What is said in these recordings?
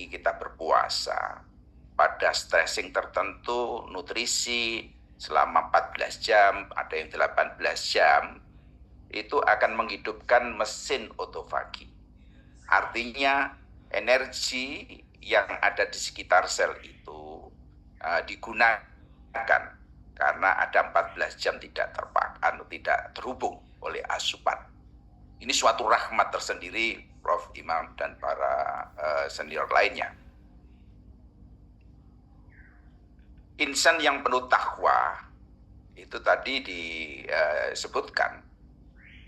pagi kita berpuasa, pada stressing tertentu, nutrisi selama 14 jam, ada yang 18 jam, itu akan menghidupkan mesin otofagi. Artinya energi yang ada di sekitar sel itu digunakan karena ada 14 jam tidak tidak terhubung oleh asupan. Ini suatu rahmat tersendiri, Prof. Imam dan para senior lainnya. Insan yang penuh takwa itu tadi disebutkan.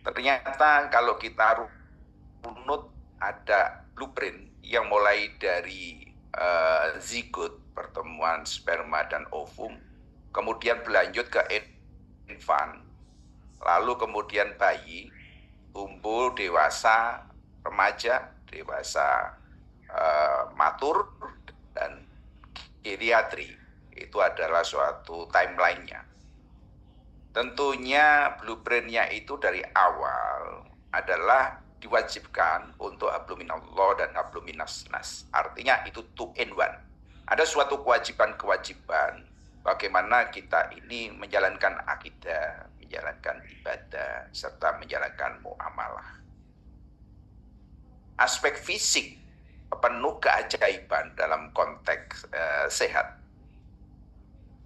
Ternyata kalau kita runut ada blueprint yang mulai dari zigot, pertemuan sperma dan ovum, kemudian berlanjut ke infan, lalu kemudian bayi, tumbuh, dewasa, remaja, dewasa, matur, dan geriatri. Itu adalah suatu timeline-nya. Tentunya blueprint-nya itu dari awal adalah diwajibkan untuk hablum minallah dan hablum minas nas. Artinya itu 2 in 1. Ada suatu kewajiban-kewajiban bagaimana kita ini menjalankan akidah, menjalankan ibadah, serta menjalankan muamalah. Aspek fisik penuh keajaiban dalam konteks sehat.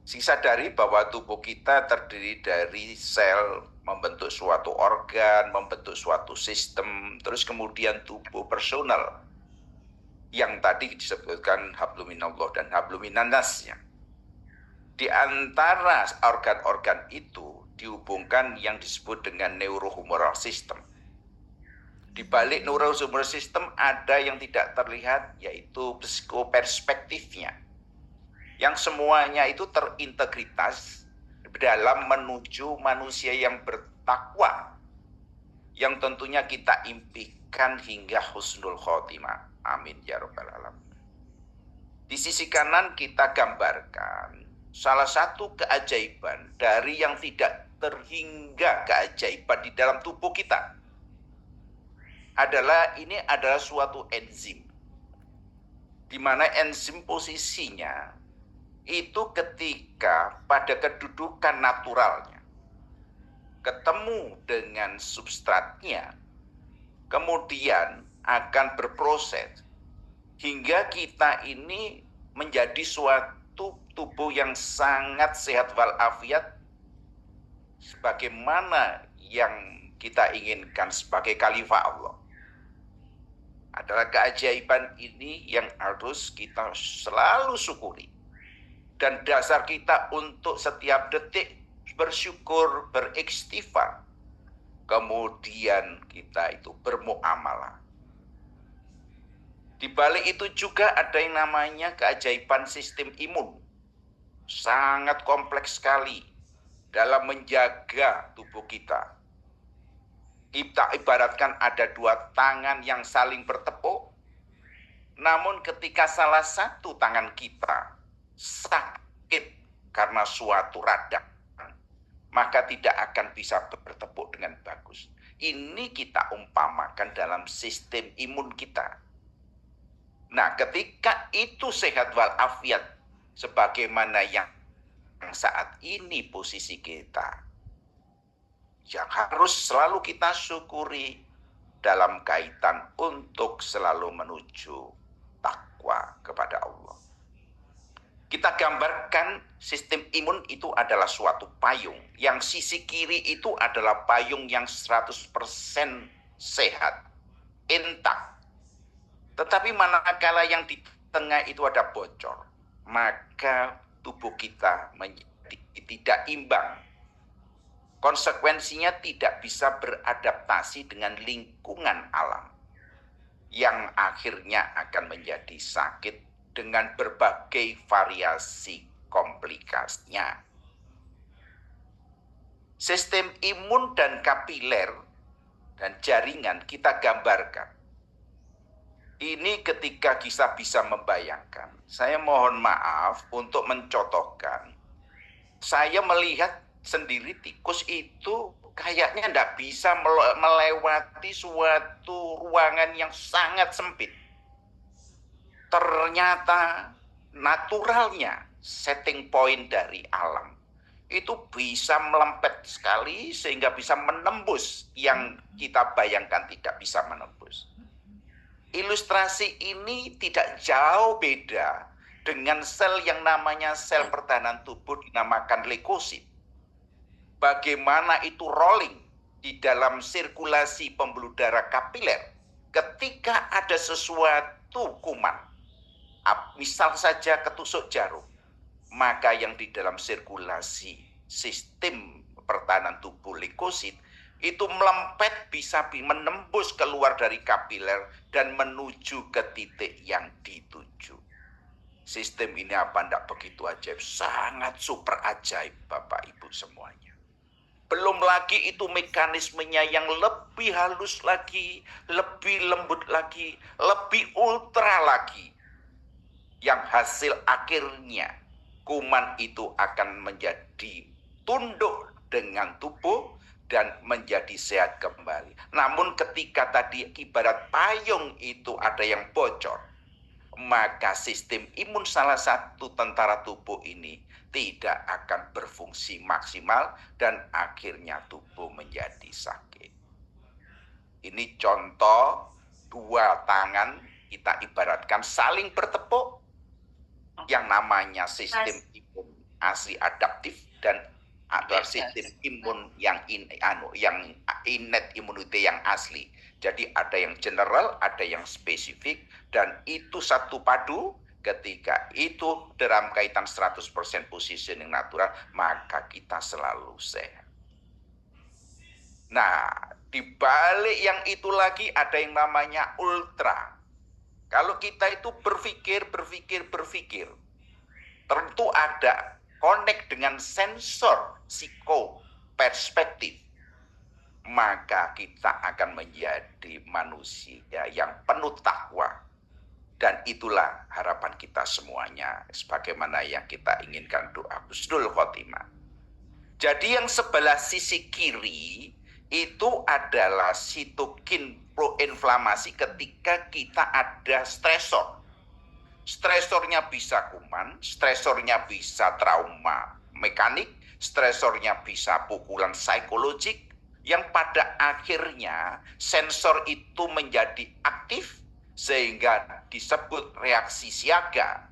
Sadari bahwa tubuh kita terdiri dari sel, membentuk suatu organ, membentuk suatu sistem, terus kemudian tubuh personal yang tadi disebutkan hablum minallah dan hablum minan nas. Di antara organ-organ itu dihubungkan yang disebut dengan neurohumoral system. Di balik neurohumoral system ada yang tidak terlihat, yaitu psikoperspektifnya, yang semuanya itu terintegritas dalam menuju manusia yang bertakwa, yang tentunya kita impikan hingga husnul khotimah. Amin ya rabbal alamin. Di sisi kanan kita gambarkan salah satu keajaiban dari yang tidak terhingga keajaiban di dalam tubuh kita adalah ini adalah suatu enzim, di mana enzim posisinya itu ketika pada kedudukan naturalnya ketemu dengan substratnya, kemudian akan berproses hingga kita ini menjadi suatu tubuh yang sangat sehat walafiat sebagaimana yang kita inginkan sebagai khalifah Allah. Adalah keajaiban ini yang harus kita selalu syukuri. Dan dasar kita untuk setiap detik bersyukur, beristighfar. Kemudian kita itu bermuamalah. Di balik itu juga ada yang namanya keajaiban sistem imun. Sangat kompleks sekali dalam menjaga tubuh kita. Kita ibaratkan ada 2 tangan yang saling bertepuk. Namun ketika salah satu tangan kita sakit karena suatu radang, maka tidak akan bisa bertepuk dengan bagus. Ini kita umpamakan dalam sistem imun kita. Nah, ketika itu sehat walafiat, sebagaimana yang saat ini posisi kita, yang harus selalu kita syukuri dalam kaitan untuk selalu menuju takwa kepada Allah. Kita gambarkan sistem imun itu adalah suatu payung. Yang sisi kiri itu adalah payung yang 100% sehat, intak. Tetapi manakala yang di tengah itu ada bocor, maka tubuh kita menjadi tidak imbang. Konsekuensinya tidak bisa beradaptasi dengan lingkungan alam, yang akhirnya akan menjadi sakit dengan berbagai variasi komplikasinya. Sistem imun dan kapiler dan jaringan kita gambarkan. Ini ketika kita bisa membayangkan. Saya mohon maaf untuk mencontohkan. Saya melihat sendiri tikus itu kayaknya tidak bisa melewati suatu ruangan yang sangat sempit. ternyata naturalnya setting point dari alam itu bisa melempet sekali sehingga bisa menembus yang kita bayangkan tidak bisa menembus. Ilustrasi ini tidak jauh beda dengan sel yang namanya sel pertahanan tubuh dinamakan leukosit. Bagaimana itu rolling di dalam sirkulasi pembuluh darah kapiler ketika ada sesuatu kuman, misal saja ketusuk jarum, maka yang di dalam sirkulasi sistem pertahanan tubuh leukosit itu melempet bisa menembus keluar dari kapiler dan menuju ke titik yang dituju. Sistem ini apa enggak begitu ajaib? Sangat super ajaib Bapak Ibu semuanya. Belum lagi itu mekanismenya yang lebih halus lagi, lebih lembut lagi, lebih ultra lagi. Yang hasil akhirnya kuman itu akan menjadi tunduk dengan tubuh dan menjadi sehat kembali. Namun ketika tadi ibarat payung itu ada yang bocor, maka sistem imun salah satu tentara tubuh ini tidak akan berfungsi maksimal dan akhirnya tubuh menjadi sakit. Ini contoh dua tangan kita ibaratkan saling bertepuk, yang namanya sistem imun asli adaptif dan ada sistem imun yang innate immunity yang asli. Jadi ada yang general, ada yang spesifik, dan itu satu padu. Ketika itu dalam kaitan 100% positioning natural, maka kita selalu sehat. Nah, di balik yang itu lagi ada yang namanya ultra. Kalau kita itu berpikir, tentu ada connect dengan sensor psikoperspektif, maka kita akan menjadi manusia yang penuh takwa. Dan itulah harapan kita semuanya, sebagaimana yang kita inginkan doa husnul khotimah. Jadi yang sebelah sisi kiri itu adalah sitokin proinflamasi ketika kita ada stresor. Stresornya bisa kuman, stresornya bisa trauma mekanik, stresornya bisa pukulan psikologik, yang pada akhirnya sensor itu menjadi aktif sehingga disebut reaksi siaga.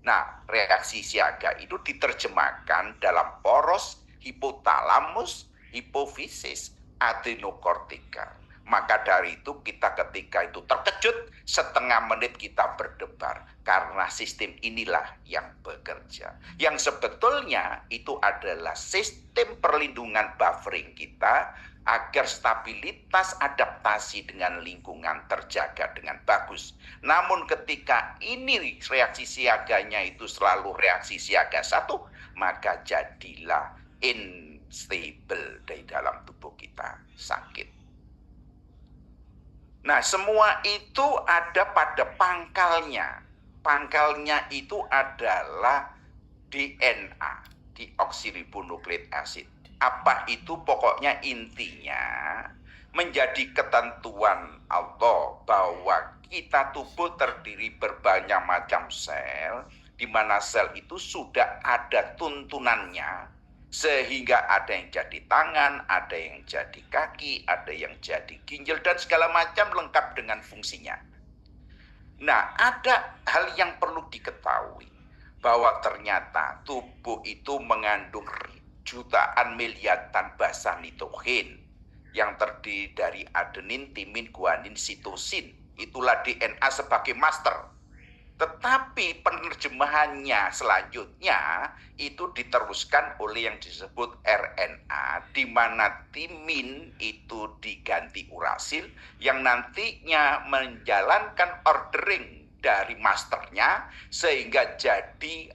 Nah, reaksi siaga itu diterjemahkan dalam poros hipotalamus, hipofisis, adenokortika. Maka dari itu kita ketika itu terkejut, setengah menit kita berdebar. Karena sistem inilah yang bekerja. Yang sebetulnya itu adalah sistem perlindungan buffering kita agar stabilitas adaptasi dengan lingkungan terjaga dengan bagus. Namun ketika ini reaksi siaganya itu selalu reaksi siaga satu, maka jadilah unstable di dalam tubuh kita, sakit. Nah, semua itu ada pada pangkalnya. Pangkalnya itu adalah DNA, deoksiribonukleik acid. Apa itu? Pokoknya intinya menjadi ketentuan Allah bahwa kita tubuh terdiri berbanyak macam sel, di mana sel itu sudah ada tuntunannya. Sehingga ada yang jadi tangan, ada yang jadi kaki, ada yang jadi ginjal, dan segala macam lengkap dengan fungsinya. Nah, ada hal yang perlu diketahui, bahwa ternyata tubuh itu mengandung jutaan miliaran basa nitrogen yang terdiri dari adenin, timin, guanin, sitosin. Itulah DNA sebagai master. Tetapi penerjemahannya selanjutnya itu diteruskan oleh yang disebut RNA, di mana timin itu diganti urasil yang nantinya menjalankan ordering dari masternya sehingga jadi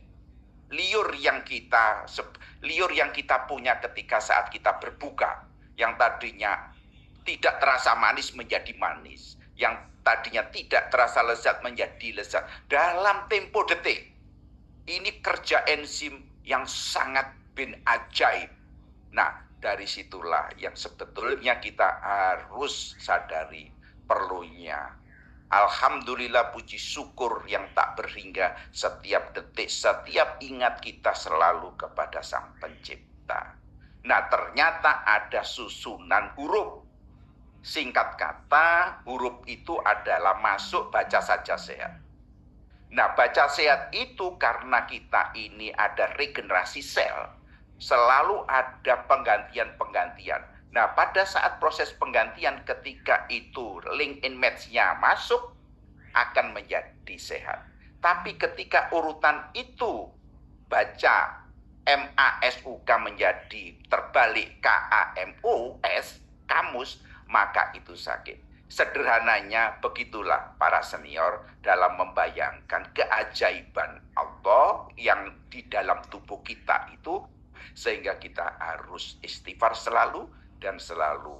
liur yang kita punya ketika saat kita berbuka, yang tadinya tidak terasa manis menjadi manis, yang tadinya tidak terasa lezat menjadi lezat dalam tempo detik. Ini kerja enzim yang sangat bin ajaib. Nah, dari situlah yang sebetulnya kita harus sadari perlunya Alhamdulillah, puji syukur yang tak berhingga, setiap detik, setiap ingat kita selalu kepada Sang Pencipta. Nah, ternyata ada susunan huruf. Singkat kata, huruf itu adalah masuk baca saja sehat. Nah, baca sehat itu karena kita ini ada regenerasi sel, selalu ada penggantian-penggantian. Nah, pada saat proses penggantian, ketika itu link and match-nya masuk, akan menjadi sehat. Tapi ketika urutan itu baca MASUK menjadi terbalik KAMUS, kamus, maka itu sakit. Sederhananya begitulah para senior dalam membayangkan keajaiban Allah yang di dalam tubuh kita itu, sehingga kita harus istighfar selalu dan selalu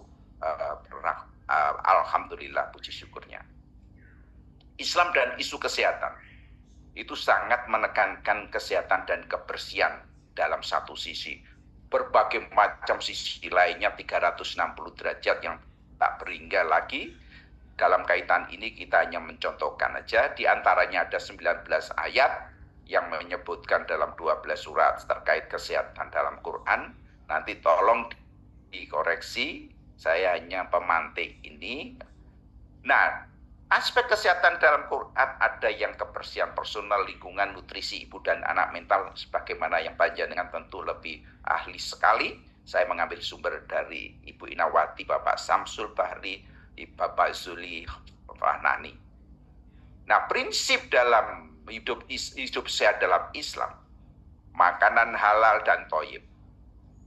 alhamdulillah, puji syukurnya. Islam dan isu kesehatan itu sangat menekankan kesehatan dan kebersihan dalam satu sisi. Berbagai macam sisi lainnya 360 derajat yang tak berhingga lagi. Dalam kaitan ini kita hanya mencontohkan aja, di antaranya ada 19 ayat yang menyebutkan dalam 12 surat terkait kesehatan dalam Quran. Nanti tolong dikoreksi, saya hanya pemantik ini. Nah, aspek kesehatan dalam Quran ada yang kebersihan personal, lingkungan, nutrisi ibu dan anak, mental, sebagaimana yang panjenengan tentu lebih ahli sekali. Saya mengambil sumber dari Ibu Inawati, Bapak Samsul Bahri, Bapak Zuli Fahnani. Nah, prinsip dalam hidup sehat dalam Islam, makanan halal dan thayyib.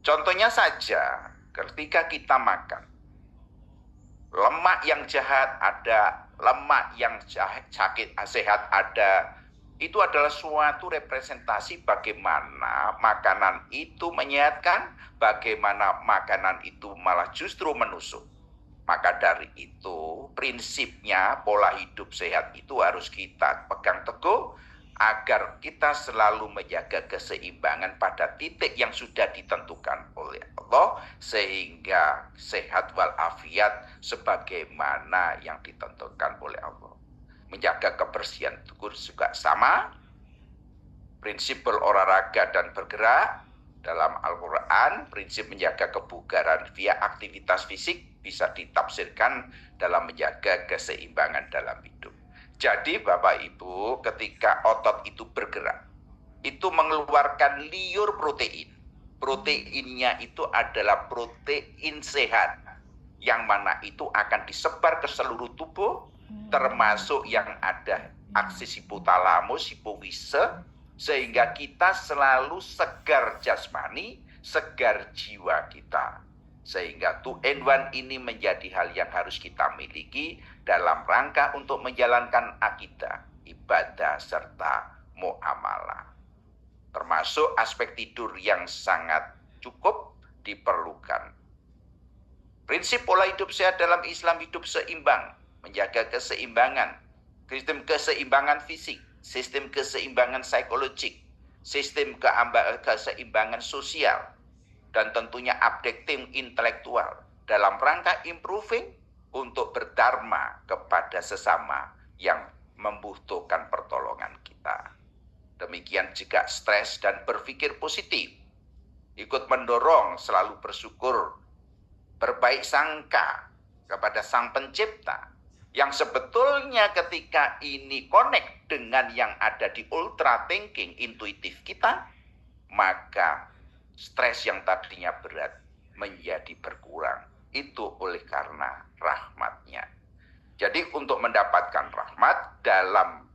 Contohnya saja, ketika kita makan, lemak yang jahat ada, lemak yang sakit sehat ada. Itu adalah suatu representasi bagaimana makanan itu menyehatkan, bagaimana makanan itu malah justru menusuk. Maka dari itu, prinsipnya pola hidup sehat itu harus kita pegang teguh agar kita selalu menjaga keseimbangan pada titik yang sudah ditentukan oleh Allah, sehingga sehat walafiat sebagaimana yang ditentukan oleh Allah. Menjaga kebersihan tubuh juga sama. Prinsip berolahraga dan bergerak dalam Al-Quran, prinsip menjaga kebugaran via aktivitas fisik bisa ditafsirkan dalam menjaga keseimbangan dalam hidup. Jadi Bapak Ibu, ketika otot itu bergerak, itu mengeluarkan liur protein. Proteinnya itu adalah protein sehat, yang mana itu akan disebar ke seluruh tubuh, termasuk yang ada aksis hipotalamus, hipofise, sehingga kita selalu segar jasmani, segar jiwa kita. Sehingga 2-in-1 ini menjadi hal yang harus kita miliki dalam rangka untuk menjalankan akidah, ibadah, serta muamalah. Termasuk aspek tidur yang sangat cukup diperlukan. Prinsip pola hidup sehat dalam Islam, hidup seimbang, menjaga keseimbangan, sistem keseimbangan fisik, sistem keseimbangan psikologik, sistem keseimbangan sosial, dan tentunya updating intelektual dalam rangka improving untuk berdharma kepada sesama yang membutuhkan pertolongan kita. Demikian juga stres dan berpikir positif, ikut mendorong selalu bersyukur, berbaik sangka kepada Sang Pencipta, yang sebetulnya ketika ini connect dengan yang ada di ultra thinking intuitif kita, maka stres yang tadinya berat menjadi berkurang. Itu oleh karena rahmat-Nya. Jadi untuk mendapatkan rahmat dalam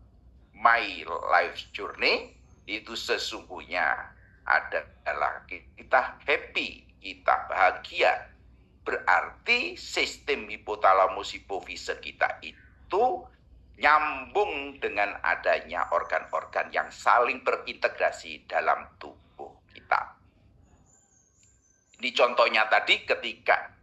my life journey, itu sesungguhnya adalah kita happy, kita bahagia. Berarti sistem hipotalamus hipofise kita itu nyambung dengan adanya organ-organ yang saling berintegrasi dalam tubuh kita. Ini contohnya tadi ketika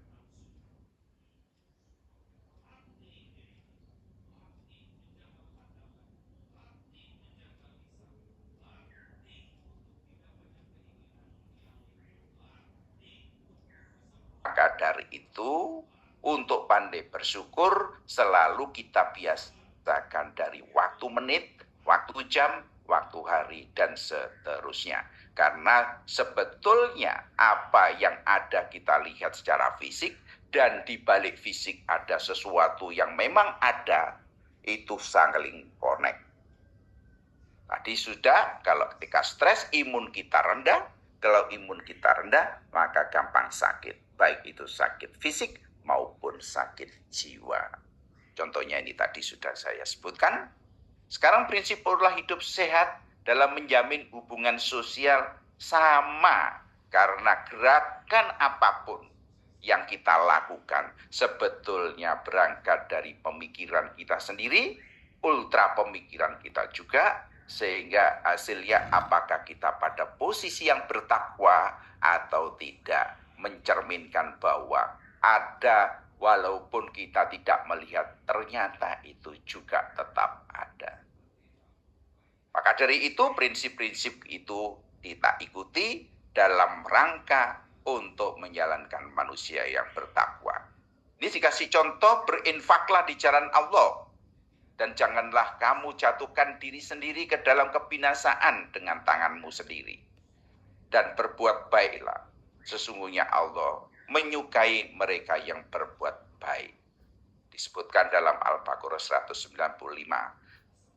maka dari itu untuk pandai bersyukur selalu kita biasa Bahkan dari waktu menit, waktu jam, waktu hari, dan seterusnya. Karena sebetulnya apa yang ada kita lihat secara fisik, dan di balik fisik ada sesuatu yang memang ada, itu saling connect. Tadi sudah, kalau ketika stres, imun kita rendah. Kalau imun kita rendah, maka gampang sakit. Baik itu sakit fisik maupun sakit jiwa. Contohnya ini tadi sudah saya sebutkan. Sekarang prinsip pola hidup sehat dalam menjamin hubungan sosial sama. Karena gerakan apapun yang kita lakukan sebetulnya berangkat dari pemikiran kita sendiri, ultra pemikiran kita juga, sehingga hasilnya apakah kita pada posisi yang bertakwa atau tidak, mencerminkan bahwa ada, walaupun kita tidak melihat, ternyata itu juga tetap ada. Maka dari itu prinsip-prinsip itu kita ikuti dalam rangka untuk menjalankan manusia yang bertakwa. Ini dikasih contoh, berinfaklah di jalan Allah. Dan janganlah kamu jatuhkan diri sendiri ke dalam kebinasaan dengan tanganmu sendiri. Dan berbuat baiklah. Sesungguhnya Allah menyukai mereka yang berbuat baik. Disebutkan dalam Al-Baqarah 195.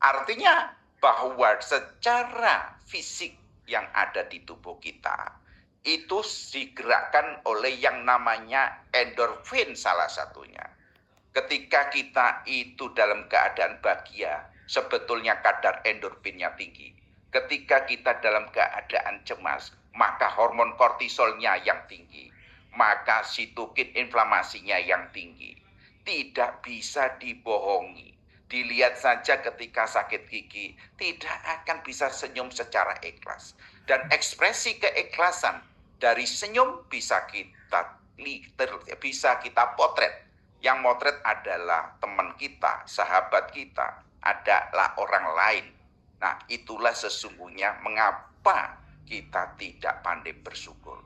Artinya bahwa secara fisik yang ada di tubuh kita, itu digerakkan oleh yang namanya endorfin salah satunya. Ketika kita itu dalam keadaan bahagia, sebetulnya kadar endorfinnya tinggi. Ketika kita dalam keadaan cemas, maka hormon kortisolnya yang tinggi. Maka sitokin inflamasinya yang tinggi. Tidak bisa dibohongi. Dilihat saja ketika sakit gigi, tidak akan bisa senyum secara ikhlas. Dan ekspresi keikhlasan dari senyum bisa kita potret. Yang motret adalah teman kita, sahabat kita, adalah orang lain. Nah, itulah sesungguhnya mengapa kita tidak pandai bersyukur.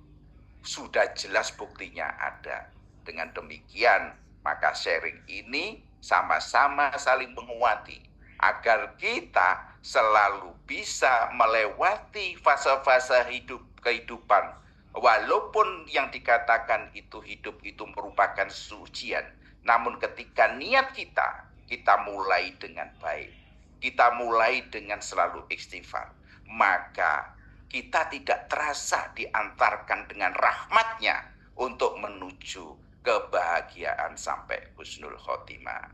Sudah jelas buktinya ada. Dengan demikian, maka sharing ini sama-sama saling menguati agar kita selalu bisa melewati fase-fase kehidupan. Walaupun yang dikatakan itu hidup itu merupakan ujian, namun ketika niat kita mulai dengan baik, kita mulai dengan selalu istighfar, maka kita tidak terasa diantarkan dengan rahmatnya untuk menuju kebahagiaan sampai husnul khotimah.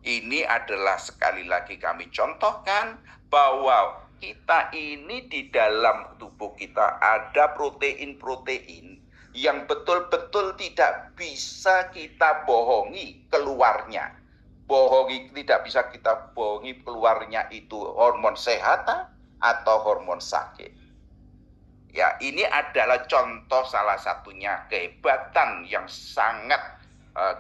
Ini adalah sekali lagi kami contohkan bahwa kita ini di dalam tubuh kita ada protein-protein yang betul-betul tidak bisa kita bohongi keluarnya. Tidak bisa kita bohongi keluarnya itu hormon sehat atau hormon sakit. Ya, ini adalah contoh salah satunya kehebatan yang sangat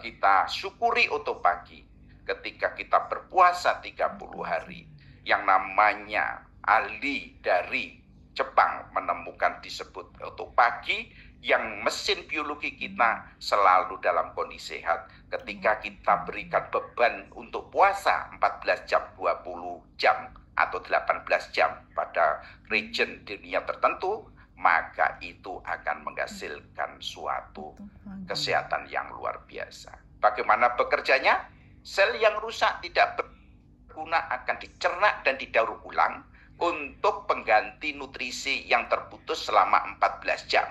kita syukuri untuk pagi. Ketika kita berpuasa 30 hari, yang namanya ahli dari Jepang menemukan disebut otopagi, yang mesin biologi kita selalu dalam kondisi sehat. Ketika kita berikan beban untuk puasa 14 jam, 20 jam, atau 18 jam pada region dunia tertentu, maka itu akan menghasilkan suatu kesehatan yang luar biasa. Bagaimana bekerjanya? Sel yang rusak tidak berguna akan dicerna dan didaur ulang untuk pengganti nutrisi yang terputus selama 14 jam.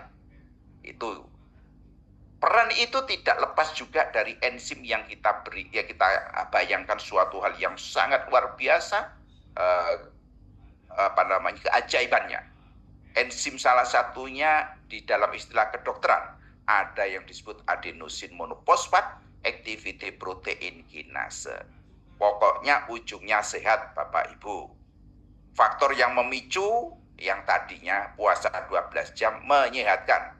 Itu peran itu tidak lepas juga dari enzim yang kita beri. Ya, kita bayangkan suatu hal yang sangat luar biasa, keajaibannya. Enzim salah satunya di dalam istilah kedokteran ada yang disebut adenosin monofosfat activity protein kinase. Pokoknya ujungnya sehat Bapak Ibu. Faktor yang memicu yang tadinya puasa 12 jam menyehatkan.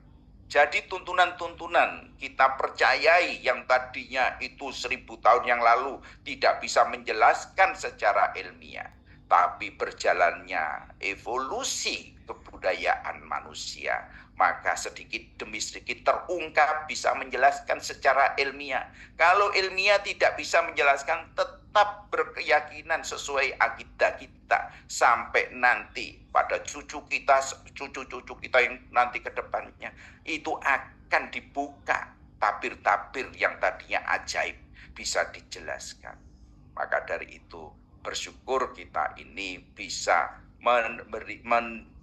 Jadi tuntunan-tuntunan kita percayai yang tadinya itu 1000 tahun yang lalu tidak bisa menjelaskan secara ilmiah. tapi berjalannya evolusi kebudayaan manusia, maka sedikit demi sedikit terungkap, bisa menjelaskan secara ilmiah. Kalau ilmiah tidak bisa menjelaskan, tetap berkeyakinan sesuai akidah kita, sampai nanti pada cucu-cucu kita yang nanti ke depannya, itu akan dibuka tabir-tabir yang tadinya ajaib, bisa dijelaskan. Maka dari itu, bersyukur kita ini bisa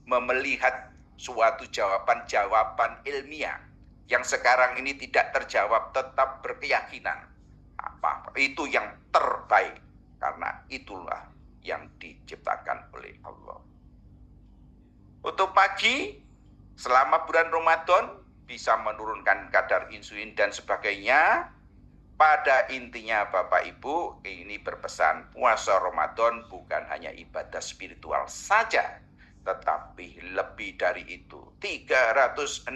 melihat suatu jawaban-jawaban ilmiah yang sekarang ini tidak terjawab, tetap berkeyakinan itu yang terbaik, karena itulah yang diciptakan oleh Allah. Untuk pagi, selama bulan Ramadan bisa menurunkan kadar insulin dan sebagainya. Pada intinya Bapak Ibu, ini berpesan puasa Ramadan bukan hanya ibadah spiritual saja, tetapi lebih dari itu, 360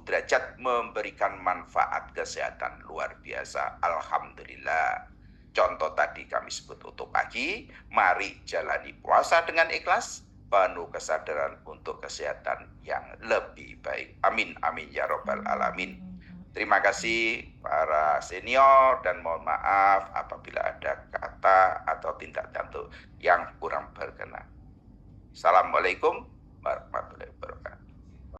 derajat memberikan manfaat kesehatan luar biasa. Alhamdulillah. Contoh tadi kami sebut untuk pagi, mari jalani puasa dengan ikhlas, penuh kesadaran untuk kesehatan yang lebih baik. Amin, amin ya robbal alamin. Terima kasih para senior, dan mohon maaf apabila ada kata atau tindak tanduk yang kurang berkenan. Assalamualaikum warahmatullahi wabarakatuh.